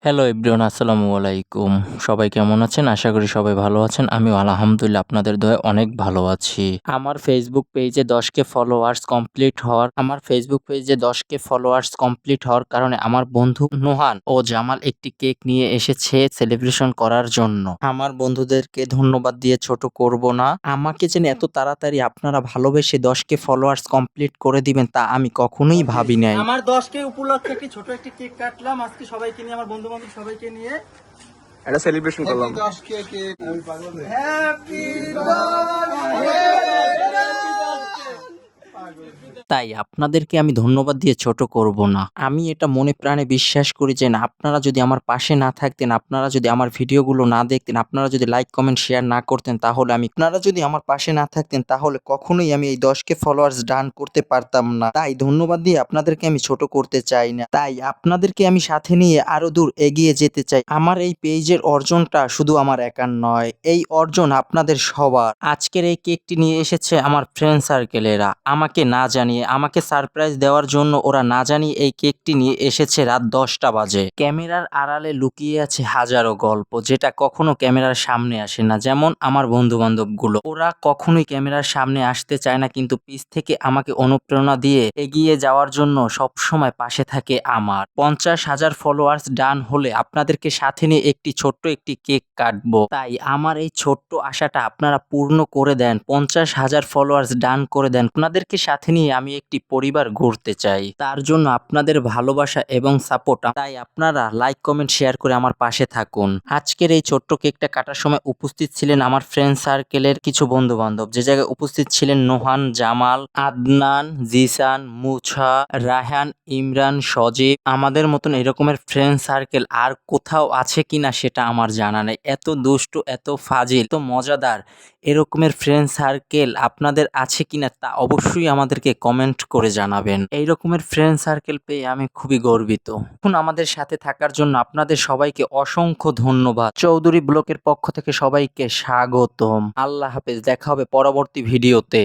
Hello everyone, আসসালামু আলাইকুম। সবাই কেমন আছেন? আশা করি সবাই ভালো আছেন। আমিও আলহামদুলিল্লাহ আপনাদের দোয়ায় অনেক ভালো আছি। আমার ফেসবুক পেজে 10K ফলোয়ার্স কমপ্লিট হওয়ার কারণে আমার বন্ধু নোহান ও জামাল একটি কেক নিয়ে এসেছে সেলিব্রেশন করার জন্য। আমার বন্ধুদেরকে ধন্যবাদ দিয়ে ছোট করব না। আমাকে যেন এত তাড়াতাড়ি আপনারা ভালোবেসে 10K ফলোয়ার্স কমপ্লিট করে দিবেন তা আমি কখনোই ভাবি নাই। আমার 10K উপলক্ষে একটি ছোট একটি কেক কাটলাম আজকে সবাইকে নিয়ে, আমার বন্ধু বান্ধব সবাইকে নিয়ে একটা সেলিব্রেশন করলাম। 10K কেক আমি পাগল হ্যাপি বার্থডে। তাই আপনাদেরকে আমি ধন্যবাদ দিয়ে ছোট করব না। আমি এটা মনে প্রাণে বিশ্বাস করি যে আপনারা যদি আমার পাশে না থাকতেন, আপনারা যদি আমার ভিডিওগুলো না দেখতেন, আপনারা যদি লাইক কমেন্ট শেয়ার না করতেন তাহলে আপনারা যদি আমার পাশে না থাকতেন তাহলে কখনোই আমি এই 10K ফলোয়ার্স ডান করতে পারতাম না। তাই ধন্যবাদ দিয়ে আপনাদেরকে আমি ছোট করতে চাই না। তাই আপনাদেরকে আমি সাথে নিয়ে আরো দূর এগিয়ে যেতে চাই। আমার এই পেজের অর্জনটা শুধু আমার একার নয়, এই অর্জন আপনাদের সবার। আজকের এই কেকটি নিয়ে এসেছে আমার ফ্রেন্ড সার্কেলেরা, আমাকে না জানিয়ে, আমাকে সারপ্রাইজ দেওয়ার জন্য ওরা না জানিয়ে এই কেকটি নিয়ে এসেছে রাত 10টা বাজে। ক্যামেরার আড়ালে লুকিয়ে আছে হাজারো গল্প, যেটা কখনো ক্যামেরার সামনে আসে না। যেমন আমার বন্ধু বান্ধবগুলো, ওরা কখনোই ক্যামেরার সামনে আসতে চায় না, কিন্তু পিছ থেকে আমাকে অনুপ্রেরণা দিয়ে এগিয়ে যাওয়ার জন্য সবসময় পাশে থাকে আমার। 50,000 ফলোয়ার্স ডান হলে আপনাদেরকে সাথে নিয়ে ছোট্ট একটি কেক কাটবো। তাই আমার এই ছোট্ট আশাটা আপনারা পূর্ণ করে দেন, 50,000 ফলোয়ার্স ডান করে দেন। আপনাদেরকে সাথে নিয়ে আমি একটি পরিবার গড়তে চাই। তার জন্য আপনাদের ভালোবাসা এবং সাপোর্ট, তাই আপনারা লাইক কমেন্ট শেয়ার করে আমার পাশে থাকুন। আজকের এই ছোট্ট কেকটা কাটার সময় উপস্থিত ছিলেন আমার ফ্রেন্ড সার্কেলের কিছু বন্ধু বান্ধব, যে জায়গায় উপস্থিত ছিলেন নোহান, জামাল, আদনান, জিসান, মুছা, রায়হান, ইমরান, সজীব। আমাদের মতন এরকমের ফ্রেন্ড সার্কেল আর কোথাও আছে কিনা সেটা আমার জানা নেই। এত দুষ্টু, এত ফাজিল, এত মজাদার এরকমের ফ্রেন্ড সার্কেল আপনাদের আছে কিনা তা অবশ্যই আমাদেরকে কমেন্ট করে জানাবেন। এই রকমের ফ্রেন্ড সার্কেল পেয়ে আমি খুবই গর্বিত। এখন আমাদের সাথে থাকার জন্য আপনাদের সবাইকে অসংখ্য ধন্যবাদ। চৌধুরী ব্লকের পক্ষ থেকে সবাইকে স্বাগতম। আল্লাহ হাফেজ, দেখা হবে পরবর্তী ভিডিওতে।